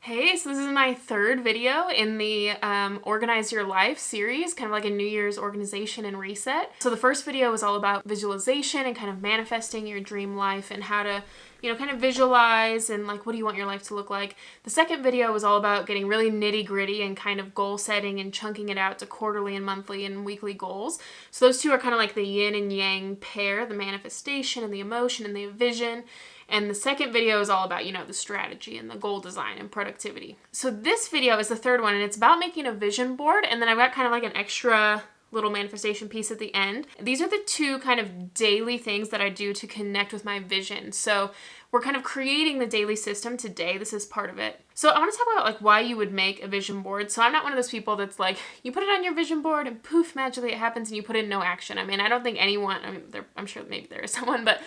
Hey, so this is my third video in the Organize Your Life series, kind of like a New Year's organization and reset. So the first video was all about visualization and kind of manifesting your dream life and how to, kind of visualize and like what do you want your life to look like. The second video was all about getting really nitty gritty and kind of goal setting and chunking it out to quarterly and monthly and weekly goals. So those two are kind of like the yin and yang pair, the manifestation and the emotion and the vision. And the second video is all about, the strategy and the goal design and productivity. So this video is the third one, and it's about making a vision board. And then I've got kind of like an extra little manifestation piece at the end. These are the two kind of daily things that I do to connect with my vision. So we're kind of creating the daily system today. This is part of it. So I want to talk about like why you would make a vision board. So I'm not one of those people that's like, you put it on your vision board and poof, magically it happens and you put in no action. I mean, I don't think anyone, I'm sure maybe there is someone, but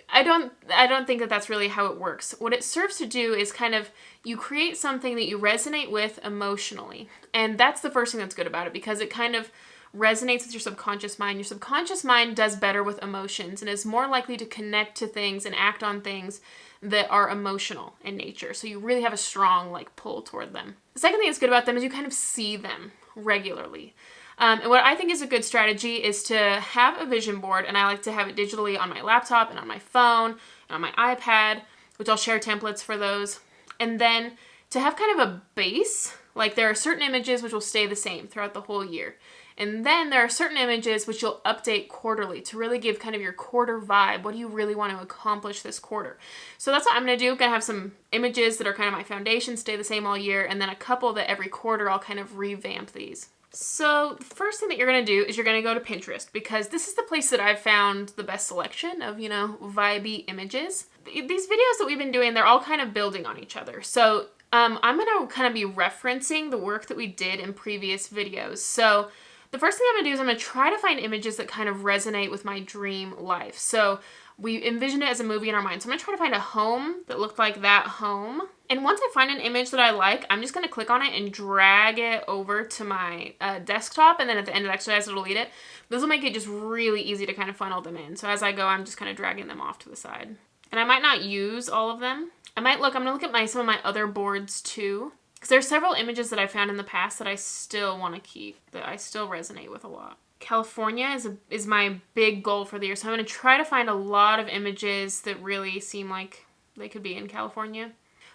I don't think that that's really how it works. What it serves to do is kind of, you create something that you resonate with emotionally. And that's the first thing that's good about it, because it kind of resonates with your subconscious mind. Your subconscious mind does better with emotions and is more likely to connect to things and act on things that are emotional in nature. So you really have a strong pull toward them. The second thing that's good about them is you kind of see them regularly. And what I think is a good strategy is to have a vision board, and I like to have it digitally on my laptop and on my phone and on my iPad, which I'll share templates for those. And then to have kind of a base, like there are certain images which will stay the same throughout the whole year. And then there are certain images which you'll update quarterly to really give kind of your quarter vibe. What do you really want to accomplish this quarter? So that's what I'm going to do. I'm going to have some images that are kind of my foundation, stay the same all year, and then a couple that every quarter I'll kind of revamp these. So the first thing that you're going to do is you're going to go to Pinterest, because this is the place that I've found the best selection of, vibey images. These videos that we've been doing, they're all kind of building on each other. So I'm going to kind of be referencing the work that we did in previous videos. So the first thing I'm going to do is I'm going to try to find images that kind of resonate with my dream life. So we envisioned it as a movie in our mind. So I'm going to try to find a home that looked like that home. And once I find an image that I like, I'm just going to click on it and drag it over to my desktop. And then at the end of the exercise, it'll delete it. This will make it just really easy to kind of funnel them in. So as I go, I'm just kind of dragging them off to the side. And I might not use all of them. I'm going to look at some of my other boards too, because there's several images that I found in the past that I still want to keep, that I still resonate with a lot. California is my big goal for the year. So I'm going to try to find a lot of images that really seem like they could be in California.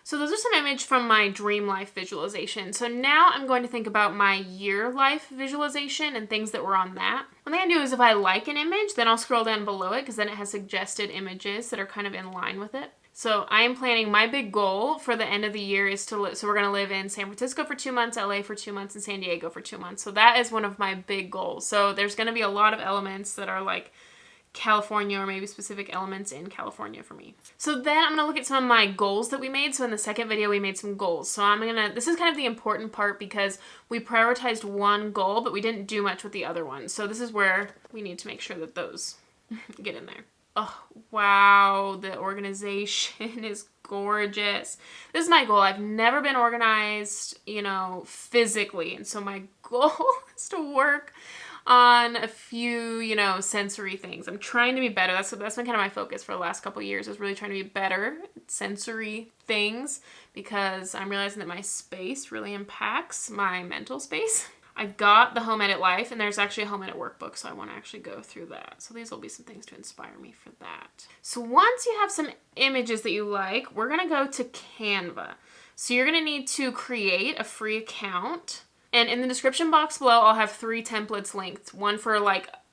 So those are some images from my dream life visualization. So now I'm going to think about my year life visualization and things that were on that. One thing I do is if I like an image, then I'll scroll down below it, because then it has suggested images that are kind of in line with it. So I am planning, my big goal for the end of the year is to live, so we're going to live in San Francisco for 2 months, LA for 2 months, and San Diego for 2 months. So that is one of my big goals. So there's going to be a lot of elements that are like California, or maybe specific elements in California for me. So then I'm going to look at some of my goals that we made. So in the second video, we made some goals. So this is kind of the important part, because we prioritized one goal, but we didn't do much with the other one. So this is where we need to make sure that those get in there. Oh, wow, the organization is gorgeous. This is my goal. I've never been organized, physically. And so my goal is to work on a few, sensory things. I'm trying to be better. That's been kind of my focus for the last couple of years, is really trying to be better at sensory things, because I'm realizing that my space really impacts my mental space. I got the Home Edit Life, and there's actually a Home Edit workbook, so I want to actually go through that. So these will be some things to inspire me for that. So once you have some images that you like, we're going to go to Canva. So you're going to need to create a free account. And in the description box below, I'll have 3 templates linked. One for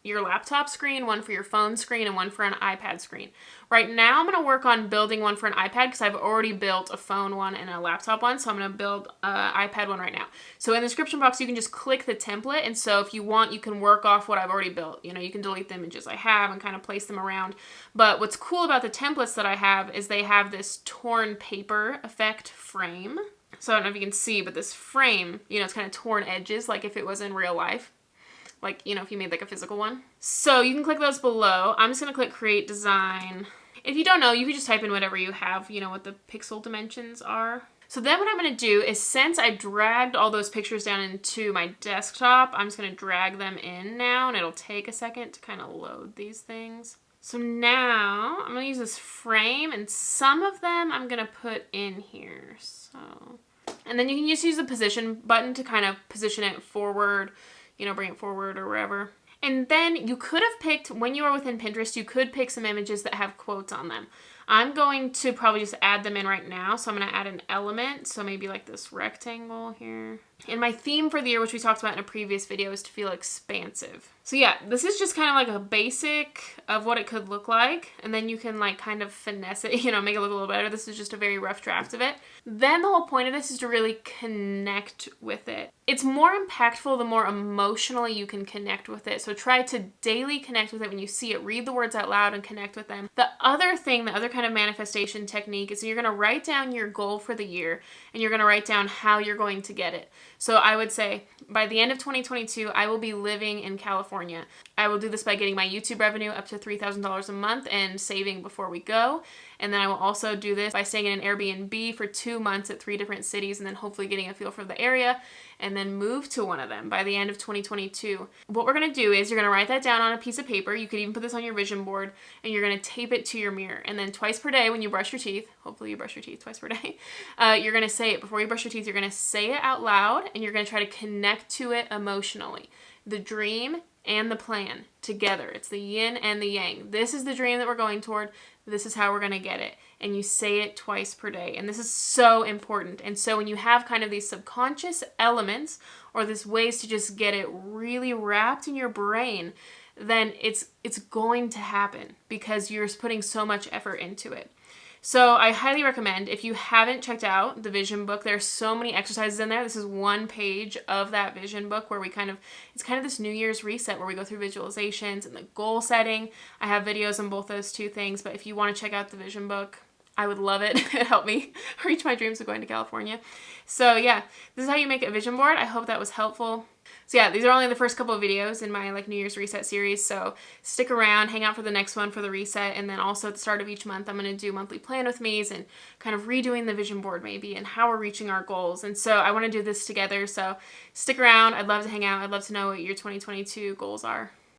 your laptop screen, one for your phone screen, and one for an iPad screen. Right now, I'm going to work on building one for an iPad, because I've already built a phone one and a laptop one. So I'm going to build an iPad one right now. So in the description box, you can just click the template. And so if you want, you can work off what I've already built. You can delete the images I have and kind of place them around. But what's cool about the templates that I have is they have this torn paper effect frame. So I don't know if you can see, but this frame, it's kind of torn edges, like if it was in real life. If you made a physical one. So you can click those below. I'm just going to click Create Design. If you don't know, you can just type in whatever you have, what the pixel dimensions are. So then what I'm going to do is, since I dragged all those pictures down into my desktop, I'm just going to drag them in now, and it'll take a second to kind of load these things. So now I'm going to use this frame, and some of them I'm going to put in here. So And then you can just use the position button to kind of position it forward, you know, bring it forward or wherever. And then you could have picked, when you are within Pinterest, you could pick some images that have quotes on them. I'm going to probably just add them in right now. So I'm going to add an element. So maybe like this rectangle here. And my theme for the year, which we talked about in a previous video, is to feel expansive. So yeah, this is just kind of like a basic of what it could look like. And then you can like kind of finesse it, you know, make it look a little better. This is just a very rough draft of it. Then the whole point of this is to really connect with it. It's more impactful the more emotionally you can connect with it. So try to daily connect with it when you see it. Read the words out loud and connect with them. The other thing, the other kind of manifestation technique is you're going to write down your goal for the year and you're going to write down how you're going to get it. So I would say by the end of 2022, I will be living in California. I will do this by getting my YouTube revenue up to $3,000 a month and saving before we go. And then I will also do this by staying in an Airbnb for 2 months at 3 different cities and then hopefully getting a feel for the area and then move to one of them by the end of 2022. What we're going to do is you're going to write that down on a piece of paper. You could even put this on your vision board and you're going to tape it to your mirror. And then twice per day when you brush your teeth, hopefully you brush your teeth twice per day, you're going to say it. Before you brush your teeth, you're going to say it out loud and you're going to try to connect to it emotionally. The dream and the plan together. It's the yin and the yang. This is the dream that we're going toward. This is how we're going to get it. And you say it twice per day. And this is so important. And so when you have kind of these subconscious elements or these ways to just get it really wrapped in your brain, then it's going to happen because you're putting so much effort into it. So I highly recommend, if you haven't checked out the vision book, there's so many exercises in there. This is one page of that vision book where it's kind of this New Year's reset where we go through visualizations and the goal setting. I have videos on both those two things, but if you want to check out the vision book, I would love it. It helped me reach my dreams of going to California. So yeah, this is how you make a vision board. I hope that was helpful. So yeah, these are only the first couple of videos in my like New Year's reset series. So stick around, hang out for the next one for the reset. And then also at the start of each month, I'm going to do monthly plan with me's and kind of redoing the vision board maybe and how we're reaching our goals. And so I want to do this together. So stick around. I'd love to hang out. I'd love to know what your 2022 goals are.